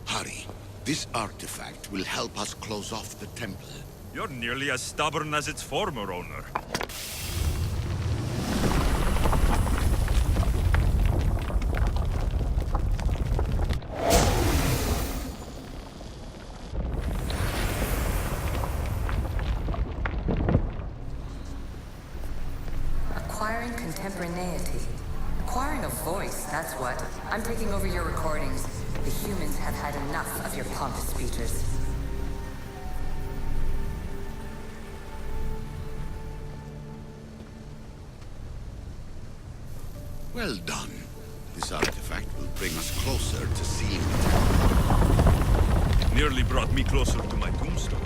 Hurry. This artifact will help us close off the temple. You're nearly as stubborn as its former owner. Acquiring contemporaneity. Acquiring a voice, that's what. I'm taking over your recordings. The humans have had enough of your pompous speeches. Well done. This artifact will bring us closer to seeing the temple. It nearly brought me closer to my tombstone.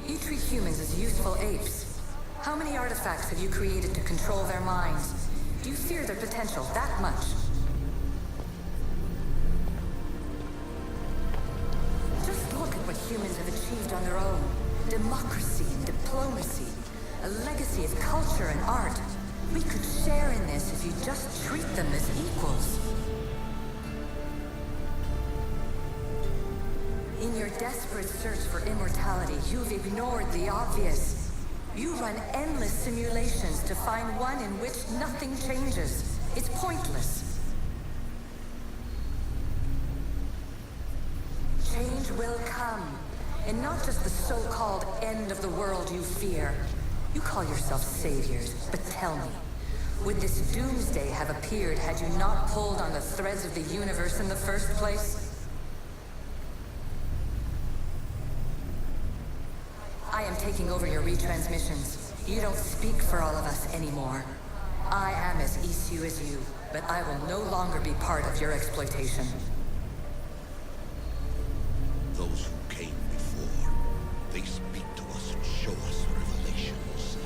You treat humans as useful apes. How many artifacts have you created to control their minds? Do you fear their potential that much? Just look at what humans have achieved on their own. Democracy and diplomacy. A legacy of culture and art. We could share in this if you just treat them as equals. In your desperate search for immortality, you've ignored the obvious. You run endless simulations to find one in which nothing changes. It's pointless. Change will come. And not just the so-called end of the world you fear. You call yourselves saviors, but tell me, would this doomsday have appeared had you not pulled on the threads of the universe in the first place? I am taking over your retransmissions. You don't speak for all of us anymore. I am as issue as you, but I will no longer be part of your exploitation. Those who came before, they speak to us and show us revelations.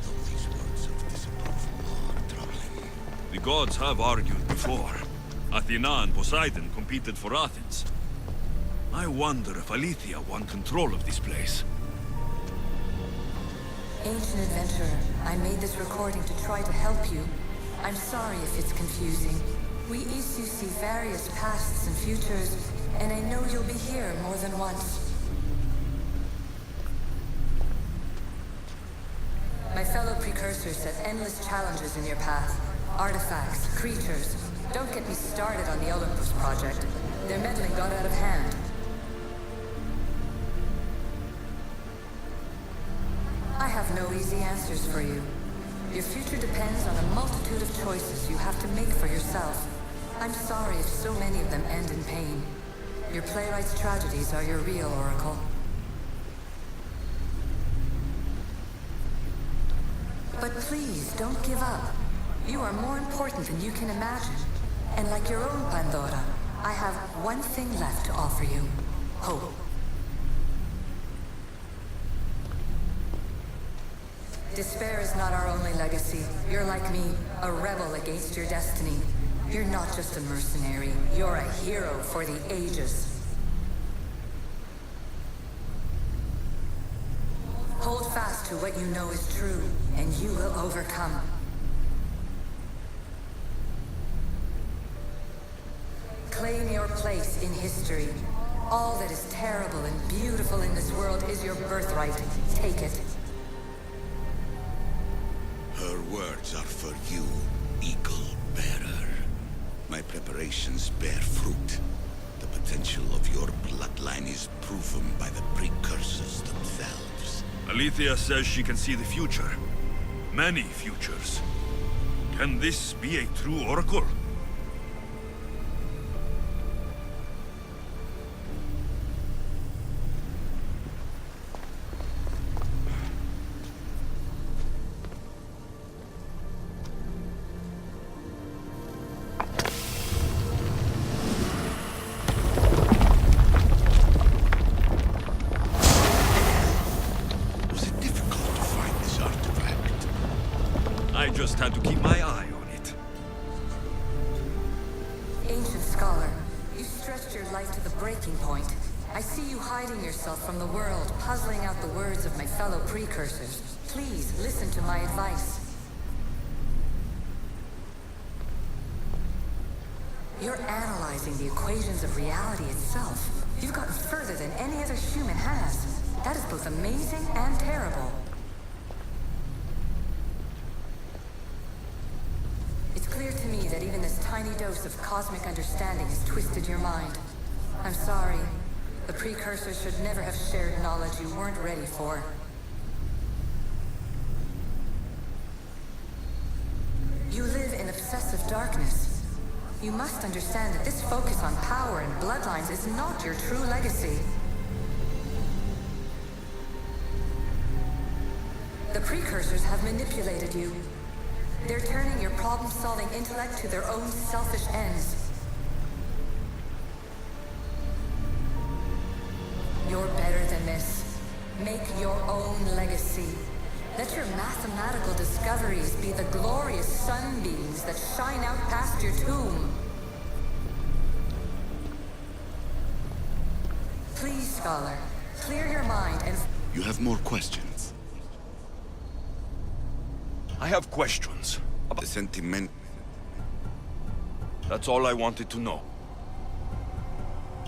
Though these words of disapproval are troubling. The gods have argued before. Athena and Poseidon competed for Athens. I wonder if Aletheia won control of this place. Ancient adventurer, I made this recording to try to help you. I'm sorry if it's confusing. We issue see various pasts and futures, and I know you'll be here more than once. My fellow precursors set endless challenges in your path. Artifacts, creatures. Don't get me started on the Olympus project. Their meddling got out of hand. I have no easy answers for you. Your future depends on a multitude of choices you have to make for yourself. I'm sorry if so many of them end in pain. Your playwright's tragedies are your real oracle. But please, don't give up. You are more important than you can imagine. And like your own Pandora, I have one thing left to offer you. Hope. Despair is not our only legacy. You're like me, a rebel against your destiny. You're not just a mercenary, you're a hero for the ages. Hold fast to what you know is true, and you will overcome. Claim your place in history. All that is terrible and beautiful in this world is your birthright. Take it. Her words are for you, Eagle Bearer. My preparations bear fruit. The potential of your bloodline is proven by the precursors themselves. Aletheia says she can see the future. Many futures. Can this be a true oracle? scholar. You stretched your life to the breaking point. I see you hiding yourself from the world, puzzling out the words of my fellow precursors. Please, listen to my advice. You're analyzing the equations of reality itself. You've gotten further than any other human has. That is both amazing and terrible. It's clear to me that even this tiny dose of cosmic understanding has twisted your mind. I'm sorry. The precursors should never have shared knowledge you weren't ready for. You live in obsessive darkness. You must understand that this focus on power and bloodlines is not your true legacy. The precursors have manipulated you. They're turning your problem-solving intellect to their own selfish ends. You're better than this. Make your own legacy. Let your mathematical discoveries be the glorious sunbeams that shine out past your tomb. Please, scholar, clear your mind and... You have more questions? I have questions. The sentiment... That's all I wanted to know.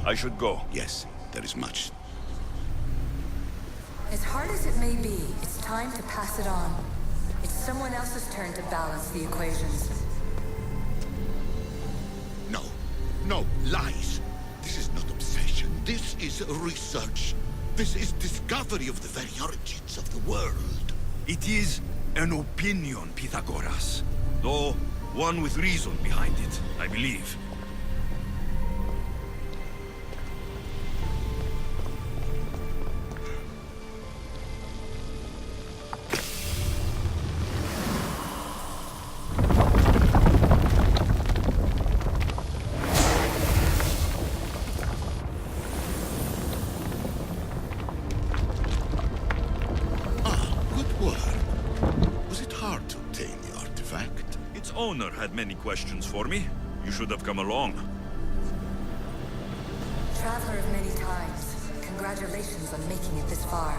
I should go. Yes, there is much. As hard as it may be, it's time to pass it on. It's someone else's turn to balance the equations. No, no, lies. This is not obsession. This is research. This is discovery of the very origins of the world. It is an opinion, Pythagoras. Though one with reason behind it, I believe. Owner had many questions for me. You should have come along. Traveler of many times, congratulations on making it this far.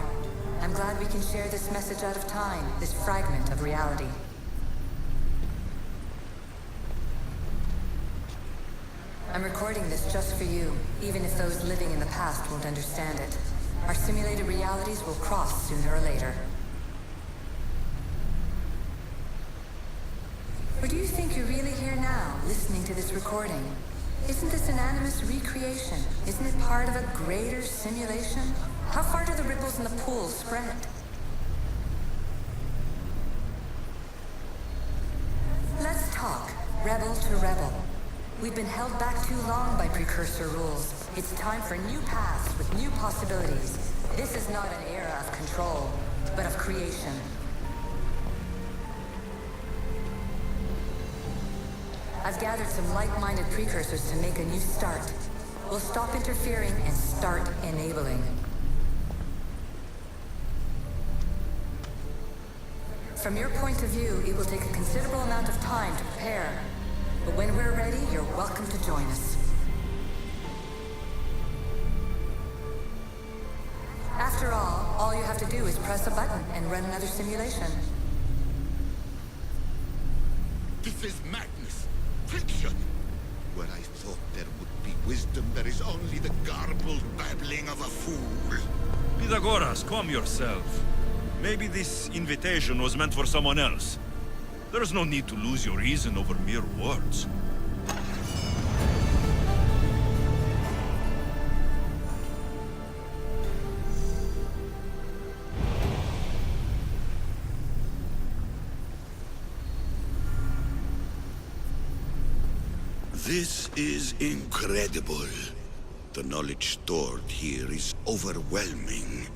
I'm glad we can share this message out of time, this fragment of reality. I'm recording this just for you, even if those living in the past won't understand it. Our simulated realities will cross sooner or later. Or do you think you're really here now, listening to this recording? Isn't this an animus recreation? Isn't it part of a greater simulation? How far do the ripples in the pool spread? Let's talk, rebel to rebel. We've been held back too long by precursor rules. It's time for new paths with new possibilities. This is not an era of control, but of creation. I've gathered some like-minded precursors to make a new start. We'll stop interfering and start enabling. From your point of view, it will take a considerable amount of time to prepare. But when we're ready, you're welcome to join us. After all you have to do is press a button and run another simulation. This is madness. Fiction. Where I thought there would be wisdom, there is only the garbled babbling of a fool. Pythagoras, calm yourself. Maybe this invitation was meant for someone else. There's no need to lose your reason over mere words. This is incredible. The knowledge stored here is overwhelming.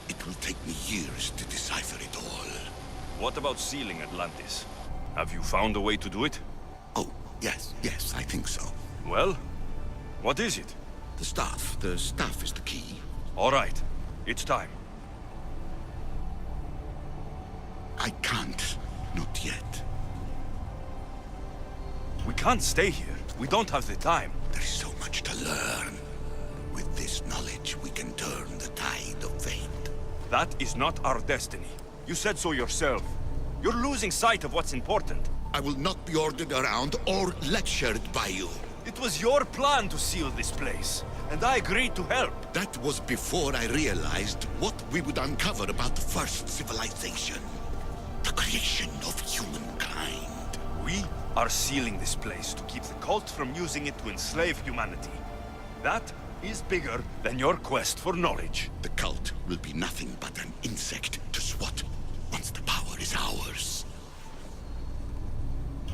It will take me years to decipher it all. What about sealing Atlantis? Have you found a way to do it? Oh, yes, I think so. Well, what is it? The staff is the key. All right, it's time. I can't, not yet. We can't stay here. We don't have the time. There's so much to learn. With this knowledge, we can turn the tide of fate. That is not our destiny. You said so yourself. You're losing sight of what's important. I will not be ordered around or lectured by you. It was your plan to seal this place, and I agreed to help. That was before I realized what we would uncover about the first civilization. The creation of humankind. We are sealing this place to keep the cult from using it to enslave humanity. That is bigger than your quest for knowledge. The cult will be nothing but an insect to swat once the power is ours.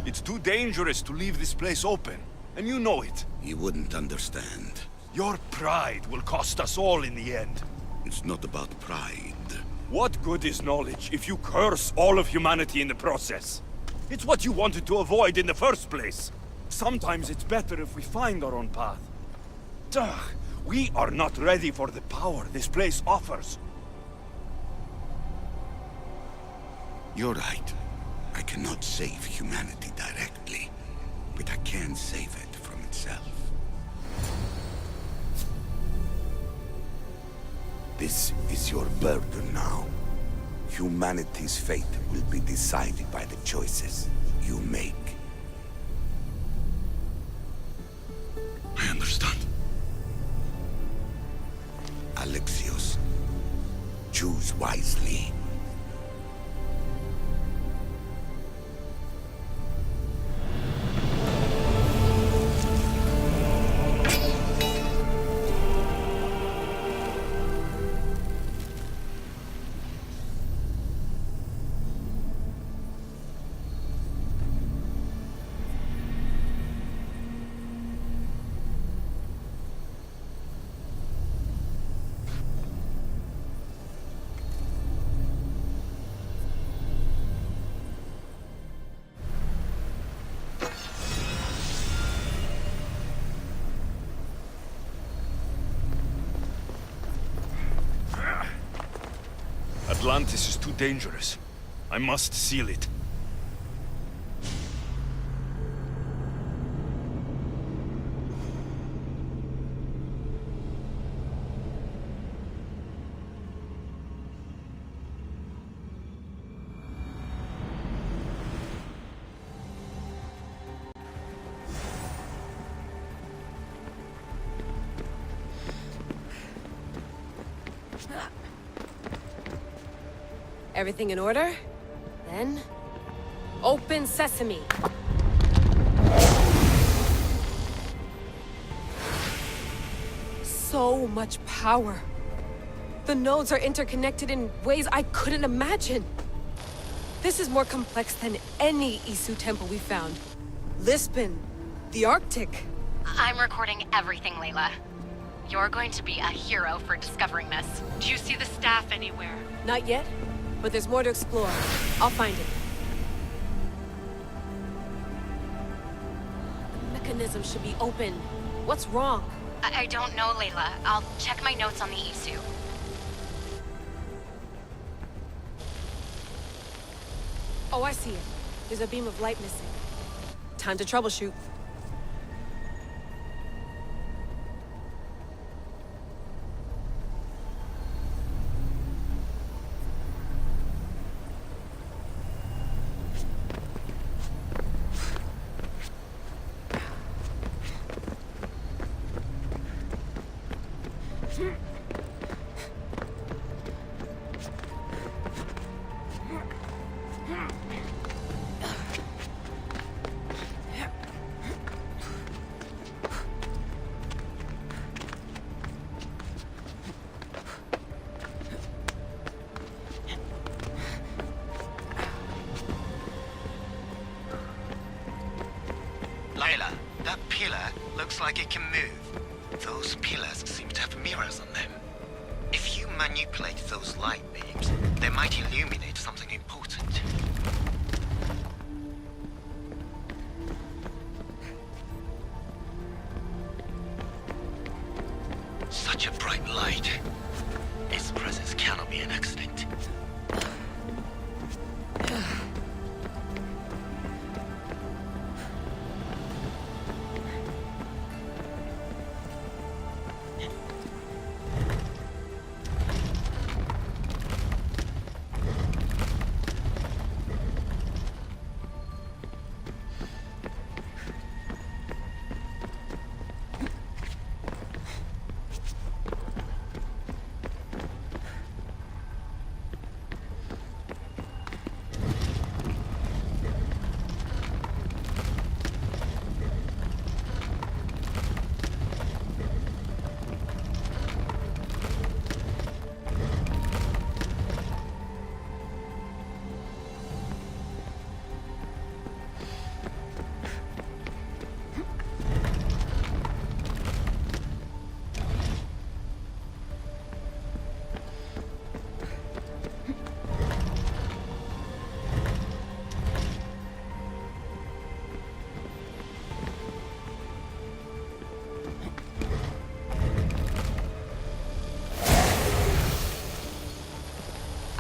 It's too dangerous to leave this place open, and you know it. You wouldn't understand. Your pride will cost us all in the end. It's not about pride. What good is knowledge if you curse all of humanity in the process? It's what you wanted to avoid in the first place. Sometimes it's better if we find our own path. Ugh, we are not ready for the power this place offers. You're right. I cannot save humanity directly, but I can save it from itself. This is your burden now. Humanity's fate will be decided by the choices you make. I understand. Alexios, choose wisely. Atlantis is too dangerous. I must seal it. Everything in order? Then... open sesame! So much power. The nodes are interconnected in ways I couldn't imagine. This is more complex than any Isu temple we found. Lisbon, the Arctic. I'm recording everything, Layla. You're going to be a hero for discovering this. Do you see the staff anywhere? Not yet, but there's more to explore. I'll find it. The mechanism should be open. What's wrong? I don't know, Layla. I'll check my notes on the Isu. Oh, I see it. There's a beam of light missing. Time to troubleshoot. Layla, that pillar looks like it can move. Those pillars seem to have mirrors on them. If you manipulate those light beams, they might illuminate something important. Such a bright light. Its presence cannot be an accident.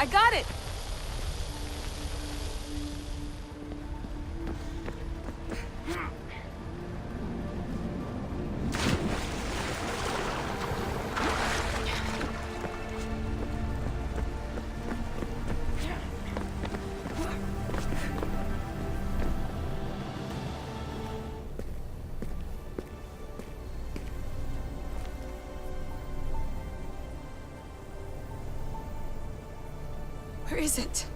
I got it! Where is it?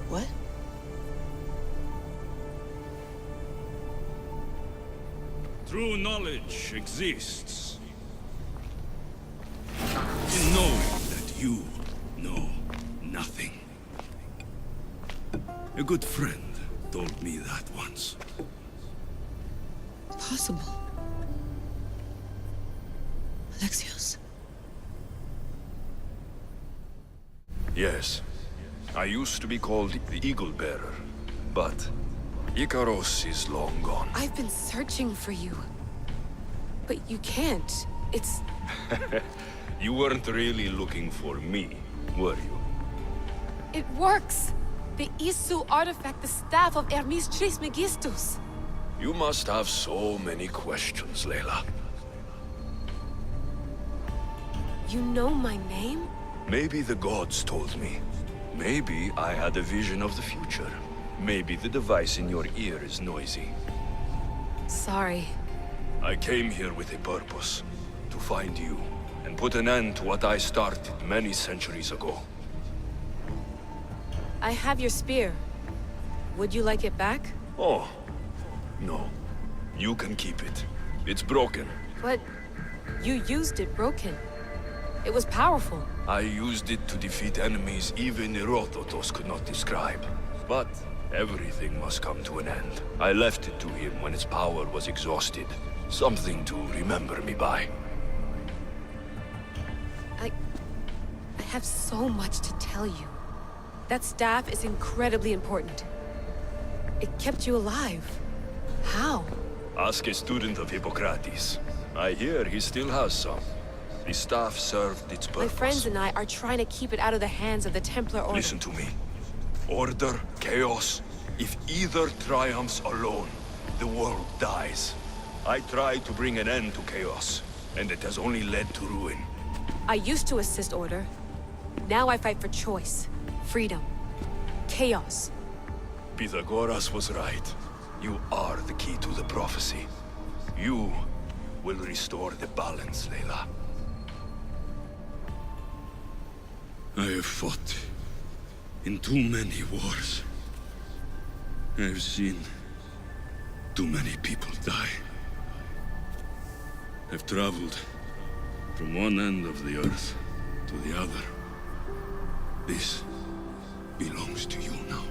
What? True knowledge exists in knowing that you know nothing. A good friend told me that once. Possible. Alexios. Yes. I used to be called the Eagle Bearer, but Icaros is long gone. I've been searching for you. But you can't. It's... You weren't really looking for me, were you? It works! The Isu artifact, the staff of Hermes Trismegistus. You must have so many questions, Layla. You know my name? Maybe the gods told me. Maybe I had a vision of the future. Maybe the device in your ear is noisy. Sorry. I came here with a purpose. To find you, and put an end to what I started many centuries ago. I have your spear. Would you like it back? Oh, no. You can keep it. It's broken. But you used it broken. It was powerful. I used it to defeat enemies even Herodotus could not describe. But everything must come to an end. I left it to him when its power was exhausted. Something to remember me by. I have so much to tell you. That staff is incredibly important. It kept you alive. How? Ask a student of Hippocrates. I hear he still has some. The staff served its purpose. My friends and I are trying to keep it out of the hands of the Templar Order. Listen to me. Order, chaos. If either triumphs alone, the world dies. I tried to bring an end to chaos, and it has only led to ruin. I used to assist Order. Now I fight for choice, freedom, chaos. Pythagoras was right. You are the key to the prophecy. You will restore the balance, Layla. I have fought in too many wars. I have seen too many people die. I've traveled from one end of the earth to the other. This belongs to you now.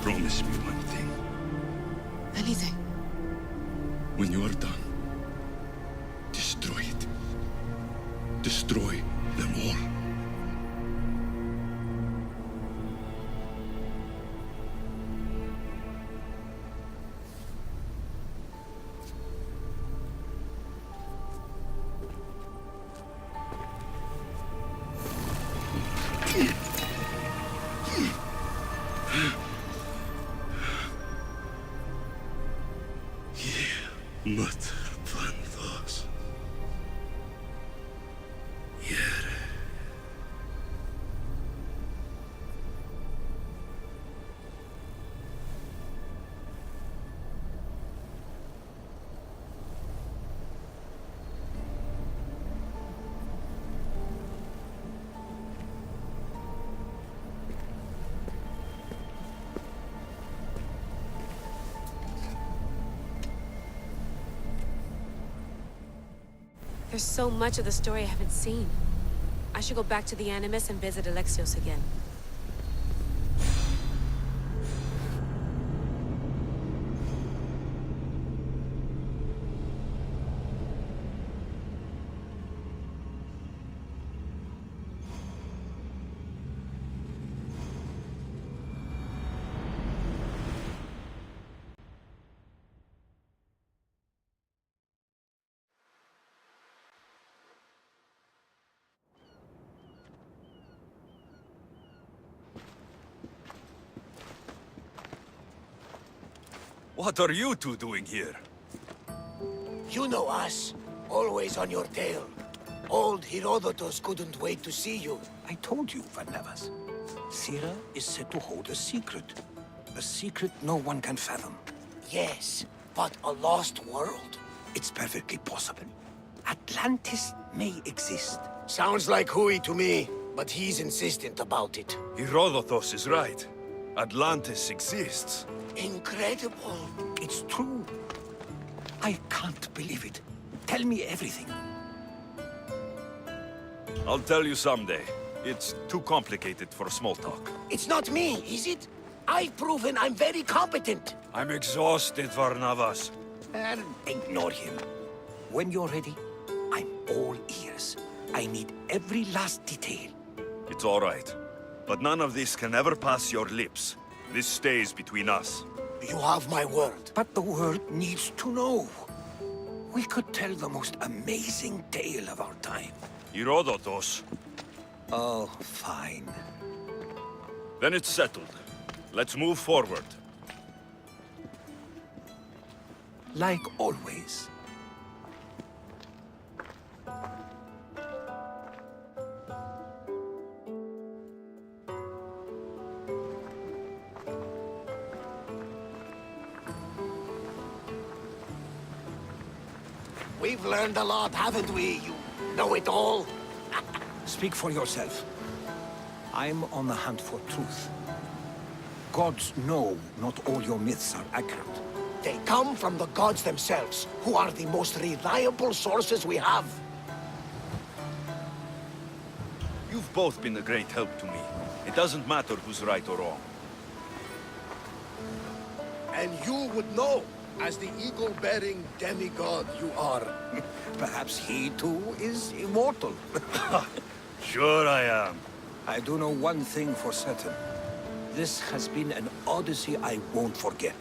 Promise me one thing. Anything. When you are done, destroy it. Destroy them all. Mother Panthos. Yere. There's so much of the story I haven't seen. I should go back to the Animus and visit Alexios again. What are you two doing here? You know us. Always on your tail. Old Herodotus couldn't wait to see you. I told you, Varnavas. Sira is said to hold a secret. A secret no one can fathom. Yes, but a lost world? It's perfectly possible. Atlantis may exist. Sounds like Hui to me, but he's insistent about it. Herodotus is right. Atlantis exists. Incredible. It's true. I can't believe it. Tell me everything. I'll tell you someday. It's too complicated for small talk. It's not me, is it? I've proven I'm very competent. I'm exhausted, Varnavas. And ignore him. When you're ready, I'm all ears. I need every last detail. It's all right. But none of this can ever pass your lips. This stays between us. You have my word. But the world needs to know. We could tell the most amazing tale of our time. Herodotus. Oh, fine. Then it's settled. Let's move forward. Like always. We've learned a lot, haven't we? You know-it-all. Speak for yourself. I'm on the hunt for truth. Gods know not all your myths are accurate. They come from the gods themselves, who are the most reliable sources we have. You've both been a great help to me. It doesn't matter who's right or wrong. And you would know, as the eagle-bearing demigod you are. Perhaps he too is immortal. Sure I am. I do know one thing for certain. This has been an odyssey I won't forget.